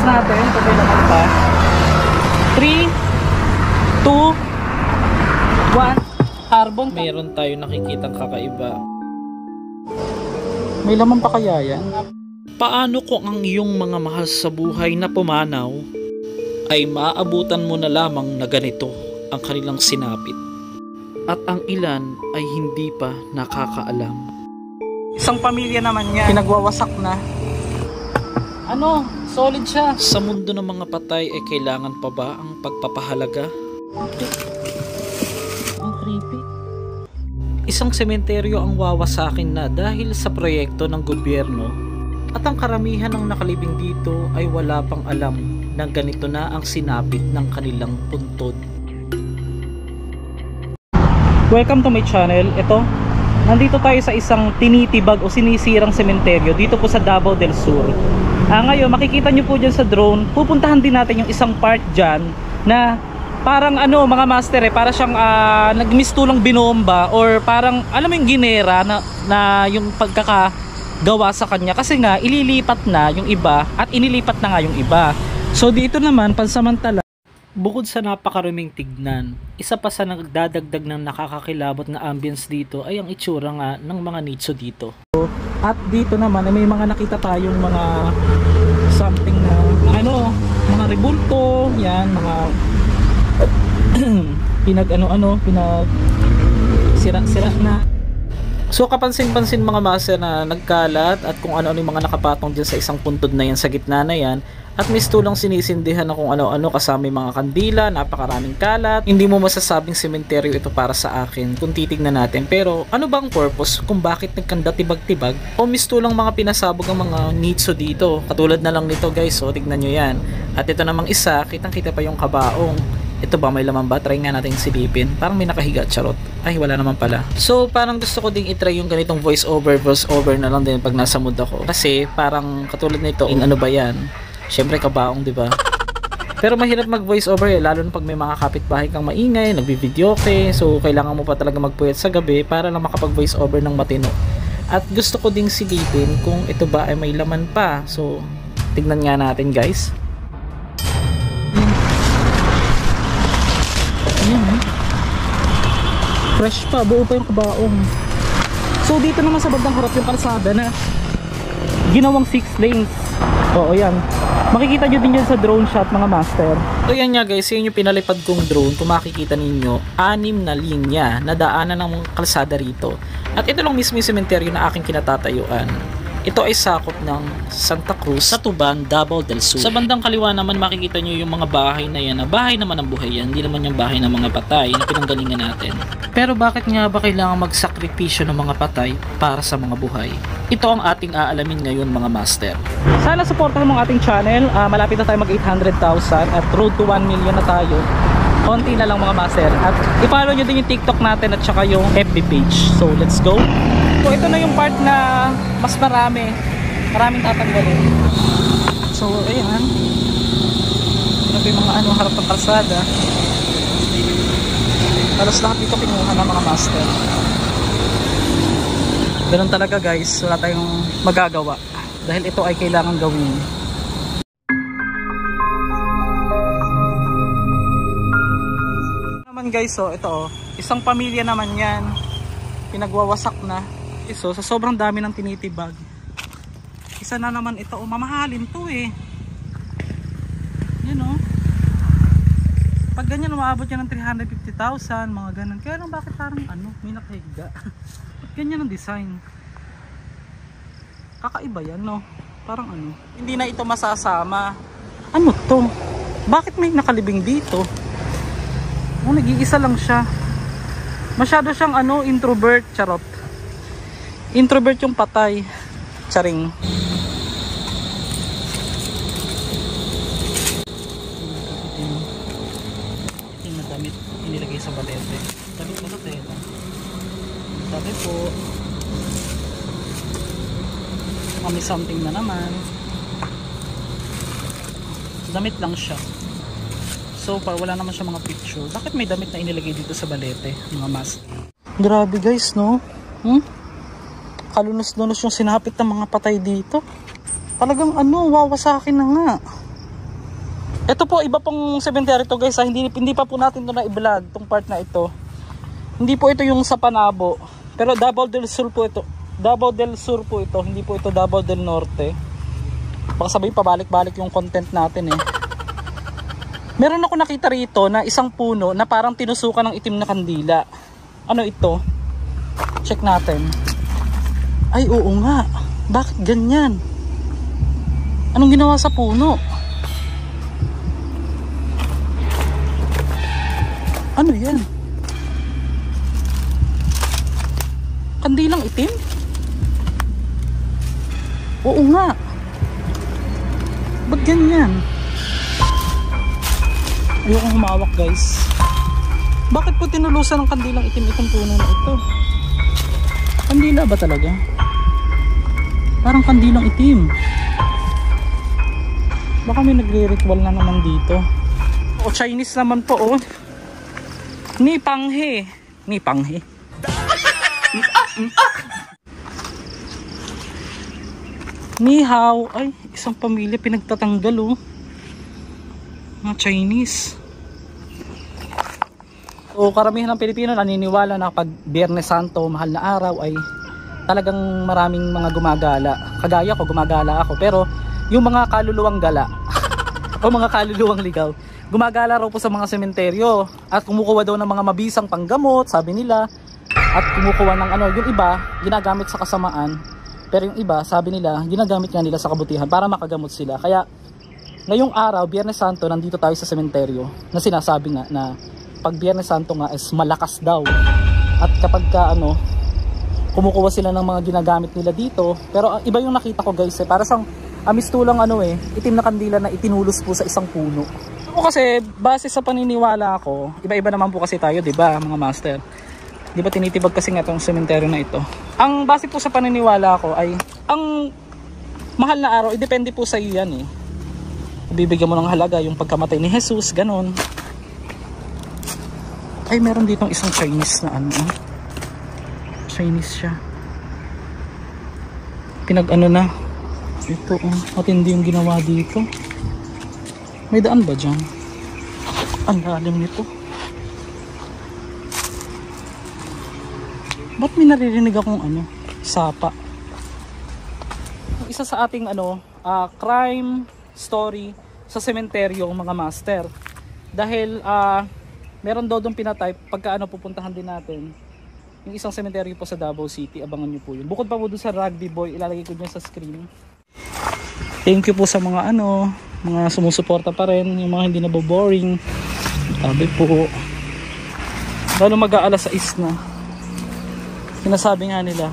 Test natin kung may laman pa. 3, 2, 1. Carbon. Meron tayo nakikitang kakaiba. May laman pa kaya yan? Paano kung ang iyong mga mahal sa buhay na pumanaw ay maaabutan mo na lamang na ganito ang kanilang sinapit? At ang ilan ay hindi pa nakakaalam. Isang pamilya naman yan, pinagwawasak na. Ano, solid siya. Sa mundo ng mga patay ay kailangan pa ba ang pagpapahalaga? Ang creepy. Isang sementeryo ang wawasakin na dahil sa proyekto ng gobyerno, at ang karamihan ng nakalibing dito ay wala pang alam na ganito na ang sinapit ng kanilang puntod. Welcome to my channel. Ito, nandito tayo sa isang tinitibag o sinisirang sementeryo dito po sa Davao del Sur. Ngayon, makikita nyo po dyan sa drone, pupuntahan din natin yung isang part dyan na parang ano mga master para siyang nagmistulang binomba or parang alam mo yung ginera na yung pagkakagawa sa kanya kasi nga ililipat na yung iba at inilipat na nga yung iba. So dito naman pansamantala, bukod sa napakaruming tignan, isa pa sa nagdadagdag ng nakakakilabot na ambience dito ay ang itsura nga ng mga nicho dito. At dito naman ay may mga nakita tayong mga something na ano, mga rebulto, yan, mga pinag sira-sira na. So kapansin-pansin mga master na nagkalat at kung ano-ano yung mga nakapatong dyan sa isang puntod na yan sa gitna na yan. At mistulang sinisindihan na kung ano-ano kasama yung mga kandila, napakaraming kalat. Hindi mo masasabing sementeryo ito para sa akin kung titignan natin. Pero ano bang purpose kung bakit nagkanda tibag-tibag o mistulang mga pinasabog ang mga nicho dito? Katulad na lang nito guys, so tignan nyo yan. At ito namang isa, kitang-kita pa yung kabaong. Ito ba may laman ba? Try nga natin silipin. Parang may nakahiga, charot. Ay wala naman pala. So parang gusto ko ding itry yung ganitong voice over na lang din pag nasa mood ako. Kasi parang katulad nito, in ano ba yan? Syempre kabaong, 'di ba? Pero mahirap mag voice over lalo na pag may mga kapitbahay kang maingay, nagbi-videoke. So kailangan mo pa talaga magpuyat sa gabi para lang makapag voice over ng matino. At gusto ko ding silipin kung ito ba ay may laman pa. So tignan nga natin, guys. Ayan, fresh pa, buo pa yung kabaong. So dito naman sa bandang harap yung kalsada na ginawang 6 lanes. Oo, yan. Makikita nyo din yan sa drone shot mga master. So yan nga guys, yun yung pinalipad kong drone. Kung makikita ninyo, 6 na linya na daanan ng kalsada rito. At ito lang mismo yung sementeryo na aking kinatatayuan. Ito ay sakop ng Santa Cruz sa Tuban, Davao del Sur. Sa bandang kaliwa naman makikita nyo yung mga bahay na yan. Na bahay naman ang buhay yan, hindi naman yung bahay ng mga patay na pinanggalingan natin. Pero bakit nga ba kailangan magsakripisyo ng mga patay para sa mga buhay? Ito ang ating aalamin ngayon mga master. Sana supportahan mo ang ating channel. Malapit na tayo mag 800,000 at road to 1 million na tayo. Konti na lang mga master. At i-follow nyo din yung TikTok natin at saka yung FB page. So let's go. So ito na yung part na mas maraming tatanggalin. So ayan. Ito yung mga harap ng kalsada. Halos lahat dito kinuha ng mga master. Ganun talaga guys, wala tayong magagawa dahil ito ay kailangan gawin. Naman guys, so ito isang pamilya naman yan, pinagwawasak na. So sa sobrang dami ng tinitibag, isa na naman ito, mamahalin to eh. Yan o, pag ganyan umaabot yan ng 350,000 mga ganun. Kaya lang bakit parang may nakahiga. Ganyan ang design. Kakaiba yan, no? Parang hindi na ito masasama. Ano to? Bakit may nakalibing dito? Nag-iisa lang siya. Masyado siyang introvert, charot. Introvert yung patay. Charing. Yung damit inilagay sa balete. Damit mo na tela. Sabi po, may something na naman. Damit lang siya. So far wala naman siya mga picture. Bakit may damit na inilagay dito sa balete, mga mask? Grabe guys, no? Kalunos-lunos yung sinapit ng mga patay dito. Talagang wawasakin na nga. Ito po, iba pong cemetery to guys. Hindi pa po natin to na i-vlog, tong part na ito. Hindi po ito yung sa Panabo. Pero Davao del Sur po ito. Davao del Sur po ito. Hindi po ito Davao del Norte. Baka sabihin pabalik-balik yung content natin eh. Meron ako nakita rito na isang puno na parang tinusukan ng itim na kandila. Ano ito? Check natin. Ay oo nga. Bakit ganyan? Anong ginawa sa puno? Ano yan? Kandilang itim? Oo nga. Ba't ganyan? Ayokong humawak guys. Bakit po tinulusan ng kandilang itim itong puno na ito? Kandila ba talaga? Parang kandilang itim. Baka may nagre-ritual na naman dito. O Chinese naman po oh. Ni Panghe. Ni Panghe. Ni Hao. Ay, isang pamilya pinagtatanggal oh. Mga Chinese. So karamihan ng Pilipino naniniwala na pag Biyernes Santo, mahal na araw, ay talagang maraming mga gumagala. Kagaya ko, gumagala ako. Pero yung mga kaluluwang gala o mga kaluluwang ligaw, gumagala raw po sa mga sementeryo at kumukuha daw ng mga mabisang panggamot, sabi nila. At kumukuha ng ano, yung iba ginagamit sa kasamaan, pero yung iba sabi nila ginagamit nga nila sa kabutihan para makagamot sila. Kaya ngayong araw, Biyernes Santo, nandito tayo sa sementeryo na sinasabi nga na pag Biyernes Santo nga is malakas daw. At kapag ka ano, kumukuha sila ng mga ginagamit nila dito, pero iba yung nakita ko guys eh, para sang amistulang ano eh, itim na kandila na itinulos po sa isang puno. Ako kasi base sa paniniwala ko, iba-iba naman po kasi tayo, 'di ba, mga master? 'Di ba tinitibag kasi nga tong sementeryo na ito. Ang base po sa paniniwala ko ay ang mahal na araw, depende po sa iyo yan eh. Bibigyan mo ng halaga yung pagkamatay ni Jesus, ganon. Ay, meron ditong isang Chinese na ano. Chinese siya. Pinag-ano na. Ito, matindi yung ginawa dito. May daan ba dyan? Ang lalim nito. Ba't may naririnig akong ano? Sapa. Isa sa ating ano, crime story sa sementeryo, mga master. Dahil meron daw doon pinatype pagka ano pupuntahan din natin yung isang sementeryo po sa Davao City. Abangan nyo po yun. Bukod pa po doon sa Rugby Boy, ilalagay ko dyan sa screen. Thank you po sa mga ano, mga sumusuporta pa rin, yung mga hindi na boring. Sabi po lalo mag-aalas 6 na. Sinasabi nga nila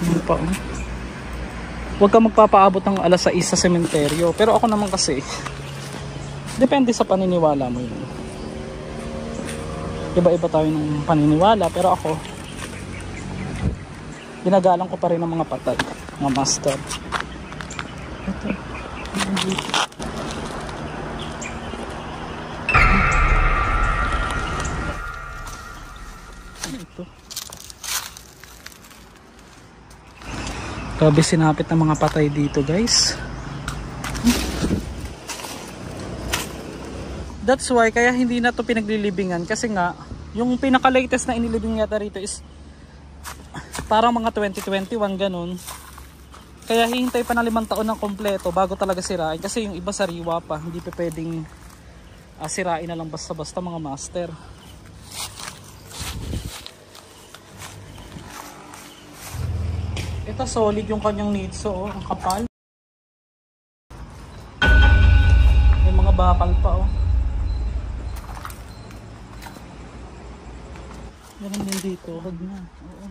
hindi pa huwag ka magpapaabot ng alas 6 sa sementeryo. Pero ako naman kasi depende sa paniniwala mo yun. Iba-iba tayo ng paniniwala, pero ako ginagalang ko pa rin ang mga patay, mga master. Ito. Ito. Grabe sinapit ng mga patay dito, guys. That's why kaya hindi na to pinaglilibingan, kasi nga yung pinaka-latest na inilibing yata rito is parang mga 2021 ganun. Kaya hihintay pa na 5 taon ng kompleto bago talaga sirain, kasi yung iba sariwa pa, hindi pa pwedeng sirain na lang basta-basta, mga master. Ito solid yung kanyang nitso, oh, ang kapal. May mga bakal pa oh. Ganun din dito, huwag na. Oo.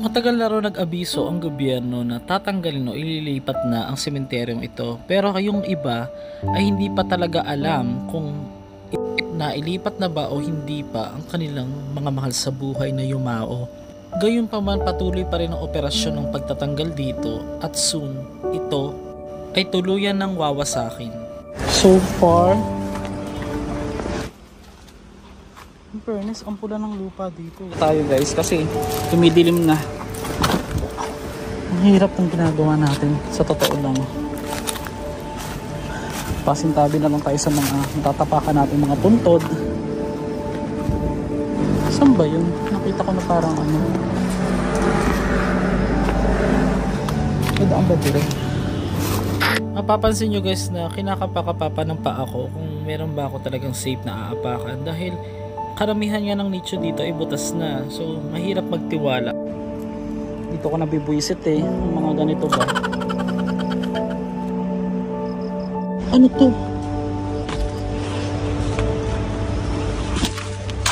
Matagal na raw nag-abiso ang gobyerno na tatanggalin o ililipat na ang sementeryong ito. Pero kayong iba ay hindi pa talaga alam kung nailipat na ba o hindi pa ang kanilang mga mahal sa buhay na yumao. Gayunpaman patuloy pa rin ang operasyon ng pagtatanggal dito at soon ito ay tuluyan ng wawasakin. So far, in fairness, ang pula ng lupa dito. Tayo guys, kasi tumidilim na. Ang hirap ng ginagawa natin, sa totoo lang. Pasintabi na lang tayo sa mga natatapakan natin mga puntod. Saan ba yun? Nakita ko na parang ano. Nadaan ba dito? Mapapansin nyo guys na kinakapakapapa ng paa ko kung meron ba ako talagang safe na aapakan dahil karamihan nga ng nicho dito ay butas na, so mahirap magtiwala. Dito ko nabibwisit eh, mga ganito ba? Ano to?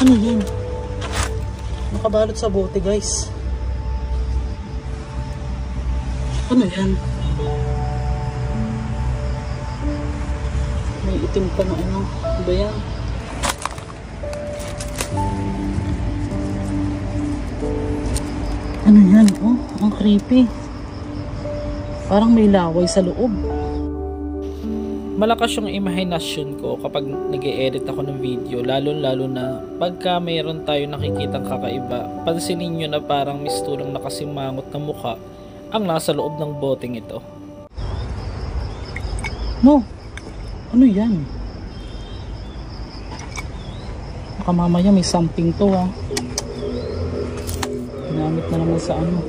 Ano yan? Nakabalot sa bote guys. Ano yan? May itim pa na ano. Ano ba yan? Ano yan? Oh, ang creepy. Parang may laway sa loob. Malakas yung imahinasyon ko kapag nag-e-edit ako ng video, lalo na pagka mayroon tayo nakikitang kakaiba. Pansinin nyo na parang mistulang nakasimangot na mukha ang nasa loob ng boteng ito. No! Ano yan? Baka mamaya may something to ha. Ginamit na naman sa ano.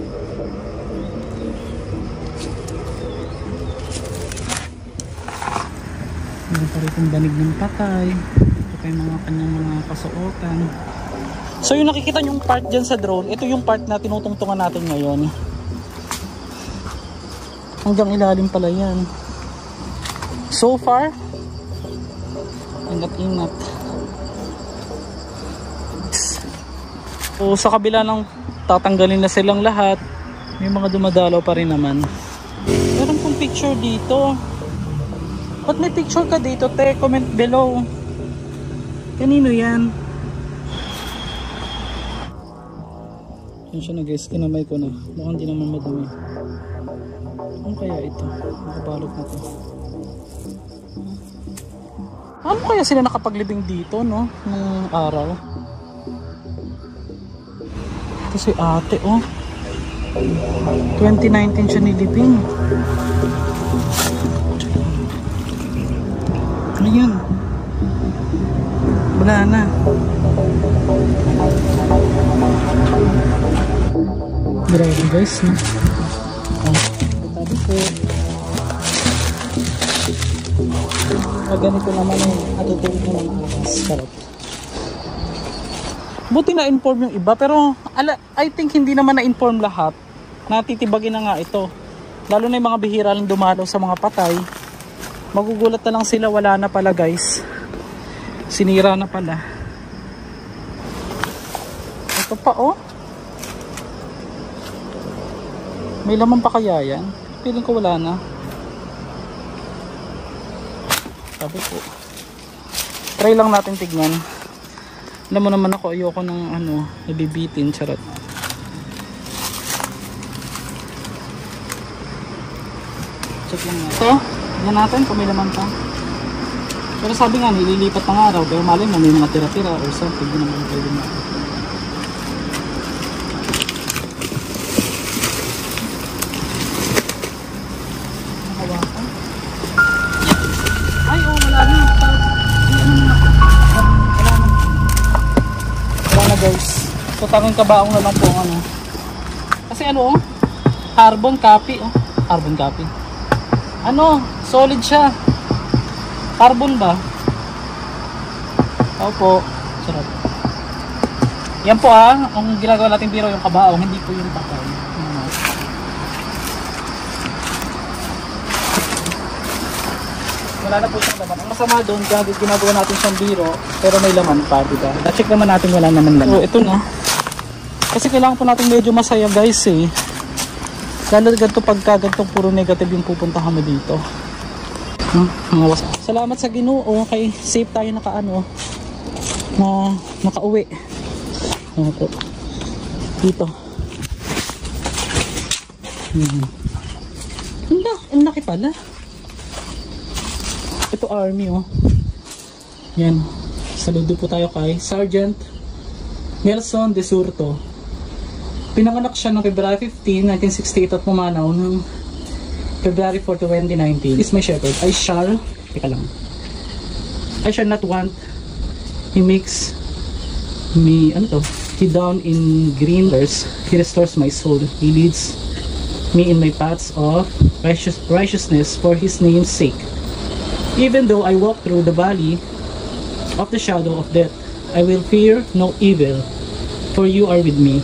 Meron pa rin itong banig ng patay. Ito pa yung mga kanyang mga kasuotan. So yung nakikita nyong part dyan sa drone, ito yung part na tinutungtungan natin ngayon. Hanggang ilalim pala yan. So far, ingat-ingat. So sa kabila ng tatanggalin na silang lahat, may mga dumadalaw pa rin naman. Meron pong picture dito. Ba't may picture ka dito, te? Comment below. Kanino yan? Yan siya na guys, kinamay ko na. Mukhang di naman madami. Ano kaya ito? Nakabalot na to. Ano kaya sila nakapaglibing dito, no? Nung araw. Ito si ate, oh. 2019 siya nilibing. Ano yun? Wala na. Grabe guys, no? Tabi po. Pag ganito naman eh, atutulog naman ang alas. Sarap. Buti na-inform yung iba, pero I think hindi naman na-inform lahat. Natitibagin na nga ito. Lalo na yung mga bihira lang dumalaw sa mga patay. Magugulat na lang sila, wala na pala guys. Sinira na pala. Ito pa oh. May laman pa kaya yan? Feeling ko wala na. Sabi po. Try lang natin tignan. Alam mo naman ako, ayoko ng ano, nabibitin, charot. Check lang natin. Ito, yan natin kung may laman pa. Pero sabi nga, nililipat ng araw, pero malay mo may mga tira-tira or something, hindi naman pwede na. Ay, oh, wala na. Wala na guys. So, tanging kabaong na lang po ang ano. Kasi ano, oh, carbon copy, oh. Carbon copy. Ano, solid siya. Carbon ba? Opo. Sarap. Yan po ah, ang ginagawa natin biro yung kabaong, hindi po yung patay. Wala na po siyang laman. Ang masama doon, ginagawa natin siyang biro, pero may laman pa, diba? Na-check naman natin, wala naman laman. So, ito na. Kasi kailangan po natin medyo masaya guys eh. Lalo ganito pagka ganitong puro negative yung pupuntahan mo dito. Salamat sa Ginoo, kay safe tayo nakaano na nakauwi. Ito. Dito. Ang laki pala. Ito army oh. Yan. Saludo po tayo kay Sergeant Nelson De Surto. Pinanganak siya noong February 15, 1968 at pumanaw ng February 4 to 2019. Is my shepherd. I shall not want. He makes me, he down in green earth. He restores my soul. He leads me in my paths of righteousness for his name's sake. Even though I walk through the valley of the shadow of death, I will fear no evil, for you are with me.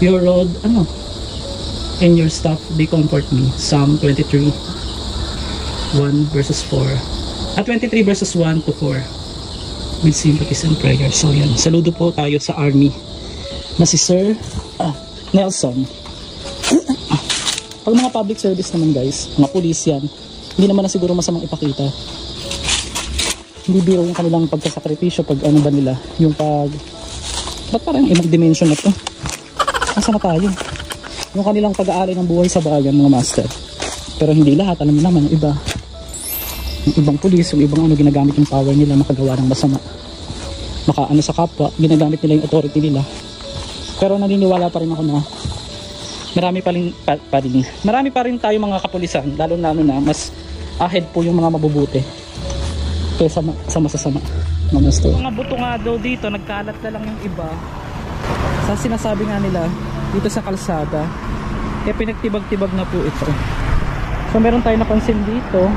Your rod, and your staff, they comfort me. Psalm 23, 1 verses 4. At 23 verses 1 to 4. With sympathies and prayers. So yan, saludo po tayo sa army na si Sir Nelson. Pag mga public service naman guys, mga pulis yan, hindi naman na siguro masamang ipakita. Hindi biro yung kanilang pagkasakripisyo pag ano ba nila, yung ba't parang ibang dimension na to? Asa na tayo? Yung kanilang pag-aalay ng buhay sa bayan, mga master. Pero hindi lahat, alam mo naman, yung iba. Yung ibang pulis, yung ibang ginagamit yung power nila makagawa ng masama. Sa kapwa, ginagamit nila yung authority nila. Pero naniniwala pa rin ako na marami pa rin tayo mga kapulisan, lalo na mas ahead po yung mga mabubuti kaysa sa masasama. Mga buto nga daw dito, nagkalat na lang yung iba. Sa sinasabi nga nila dito sa kalsada, kaya pinagtibag-tibag na po ito. So meron tayo napansin dito,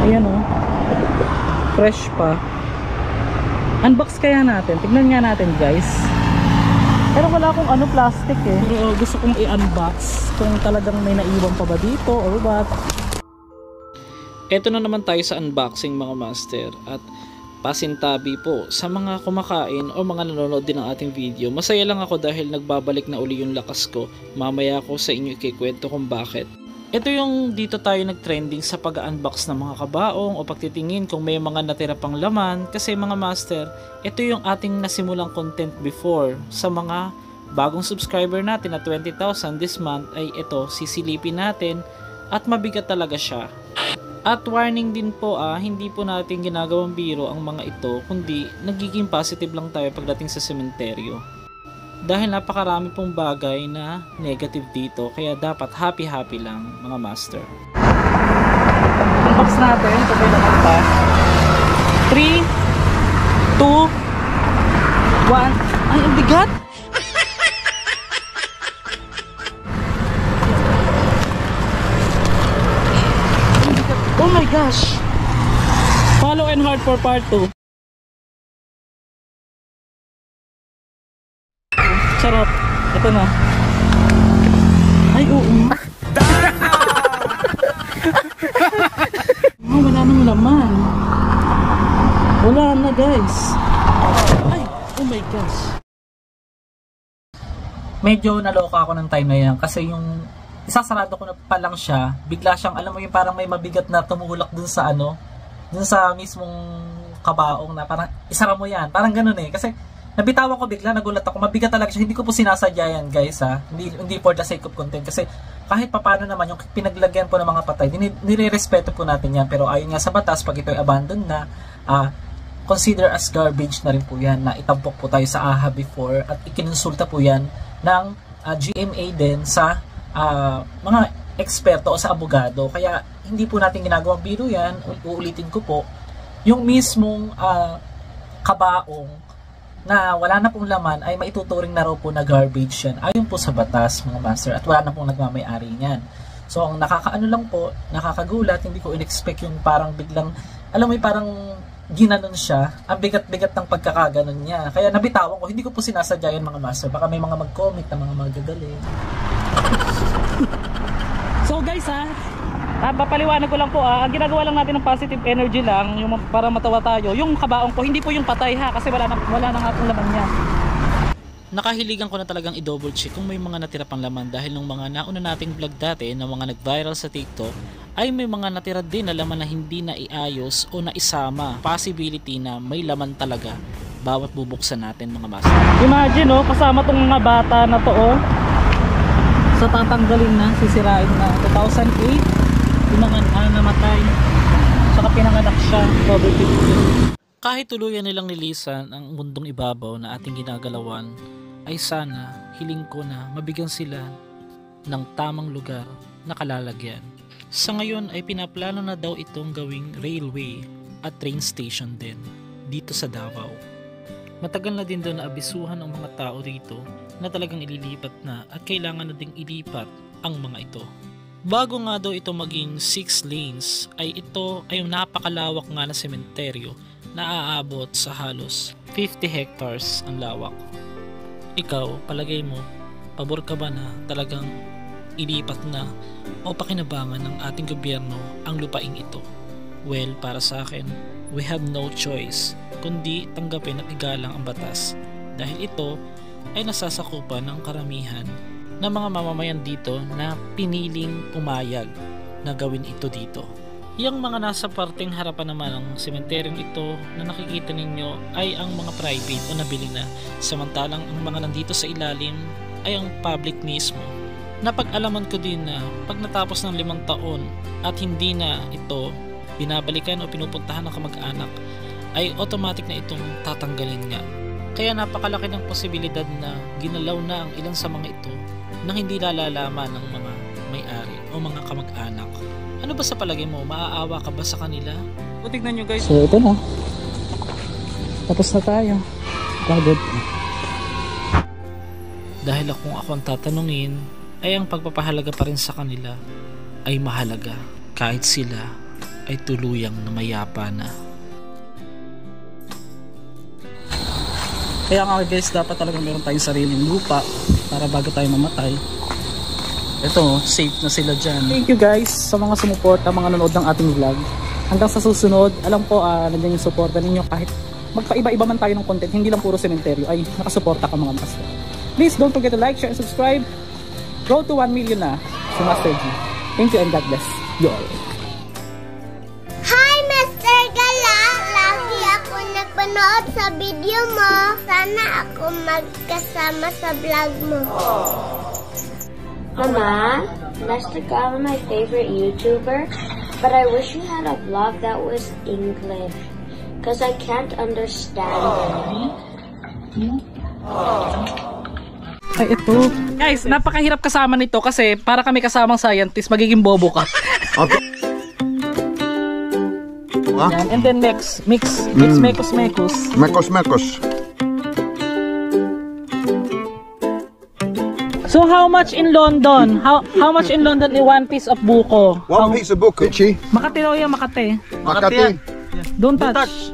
ayan fresh pa. Unbox kaya natin, tignan nga natin guys. Pero wala akong plastic eh. Pero gusto kong i-unbox kung talagang may naiwan pa ba dito or what. Eto na naman tayo sa unboxing mga master, at pasintabi po sa mga kumakain o mga nanonood din ng ating video. Masaya lang ako dahil nagbabalik na uli yung lakas ko. Mamaya ko sa inyo ikikwento kung bakit. Ito yung dito tayo nag-trending sa pag-unbox ng mga kabaong o pagtitingin kung may mga natira pang laman. Kasi mga master, ito yung ating nasimulang content before. Sa mga bagong subscriber natin na 20,000 this month ay ito, sisilipin natin at mabigat talaga siya. At warning din po hindi po natin ginagawang biro ang mga ito, kundi nagiging positive lang tayo pagdating sa sementeryo. Dahil napakarami pong bagay na negative dito, kaya dapat happy lang mga master. Unbox natin, ito may laman pa. 3, 2, 1, ay ang bigat! Oh my gosh! Follow and heart for part 2. Charot. Ito na. Ay, oo. Wala nang laman. Wala na guys. Ay, oh my gosh. Medyo naloka ako ng time na yan kasi yung isasarado ko na pa lang siya, bigla siyang, alam mo yung parang may mabigat na tumulak dun sa dun sa mismong kabaong na parang isara mo yan, parang ganun eh, kasi nabitawan ko bigla, nagulat ako, mabigat talaga siya, hindi ko po sinasadya yan guys hindi for the sake of content, kasi kahit papano naman yung pinaglagyan po ng mga patay, nire-respeto po natin yan, pero ayon nga sa batas, pag ito ay abandoned na, consider as garbage na rin po yan, na itampok po tayo sa AHA before, at ikinonsulta po yan ng GMA din sa mga eksperto o sa abogado. Kaya hindi po natin ginagawang biro yan. Uulitin ko po, yung mismong kabaong na wala na pong laman ay maituturing na raw po na garbage yan. Ayon po sa batas mga master, at wala na pong nagmamay-ari niyan. So ang nakakaano lang po, nakakagulat, hindi ko in-expect yung parang biglang, alam mo yung parang ginanon siya, ang bigat-bigat ng pagkakaganon niya. Kaya nabitawan ko, hindi ko po sinasadya yan mga master. Baka may mga mag-comment na mga magagaling. So guys papaliwanag ko lang po ang ginagawa lang natin ng positive energy lang, yung para matawa tayo. Yung kabaong ko, hindi po yung patay kasi wala na nga pong laman niya. Nakahiligan ko na talagang i-double check kung may mga natira pang laman dahil nung mga nauna nating vlog dati na mga nag-viral sa TikTok ay may mga natira din na laman na hindi na iayos o na isama. Possibility na may laman talaga bawat bubuksan natin mga master. Imagine kasama tong mga bata na to sa tatanggalin na, sisirain na. 2008 namatay, saka pinanganak siya, over 50. Kahit tuluyan nilang nilisan ang mundong ibabaw na ating ginagalawan, ay sana hiling ko na mabigyan sila ng tamang lugar na kalalagyan. Sa ngayon ay pinaplano na daw itong gawing railway at train station din dito sa Davao. Matagal na din daw na abisuhan ang mga tao rito na talagang ililipat na at kailangan na ding ilipat ang mga ito. Bago nga daw ito maging 6 lanes ay ito ay napakalawak nga na sementeryo na aabot sa halos 50 hectares ang lawak. Ikaw, palagay mo, pabor ka ba na talagang ilipat na o pakinabangan ng ating gobyerno ang lupaing ito? Well, para sa akin, we have no choice kundi tanggapin at igalang ang batas dahil ito ay nasasakupan ng karamihan ng mga mamamayan dito na piniling pumayag na gawin ito dito. Yung mga nasa parteng harapan naman ng sementeryong ito na nakikita ninyo ay ang mga private o nabili na, samantalang ang mga nandito sa ilalim ay ang public mismo. Napag-alaman ko din na pag natapos ng 5 taon at hindi na ito binabalikan o pinupuntahan ng kamag-anak ay automatic na itong tatanggalin nga. Kaya napakalaki ng posibilidad na ginalaw na ang ilan sa mga ito nang hindi lalalaman ng mga may-ari o mga kamag-anak. Ano ba sa palagay mo? Maaawa ka ba sa kanila? O tignan nyo guys. So ito na. Tapos na tayo. Pagod. Dahil kung ako ang tatanungin, ay ang pagpapahalaga pa rin sa kanila ay mahalaga kahit sila ay tuluyang namayapa na. Kaya nga guys, dapat talaga meron tayong sariling lupa para bago tayo mamatay. Ito, safe na sila dyan. Thank you guys sa mga sumuporta, mga nanood ng ating vlog. Hanggang sa susunod, alam ko nandiyan yung suporta ninyo kahit magpaiba-iba man tayo ng content, hindi lang puro sementeryo, ay nakasuporta ka mga master. Please don't forget to like, share, and subscribe. Go to 1 million na si Master G. Thank you and God bless you all. Hi Master Gala! Lagi ako nagpanood sa video mo. Sana ako magkasama sa vlog mo. Mama, Master Gala my favorite YouTuber, but I wish you had a vlog that was English, because I can't understand it. Ay, ito. Guys, napakahirap kasama nito kasi para kami kasamang scientist, magiging bobo ka. Okay. Yan. And then next, mix mekos. Mekos. So how much in London? How much in London is 1 piece of buko? One piece of buko. Itchy. Makati daw yan, Makati. Makati. Don't touch.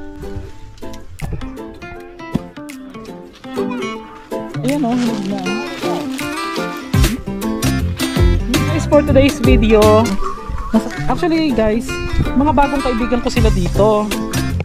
Ayan o, hinog na. Guys, for today's video, actually guys, mga bagong kaibigan ko sila dito.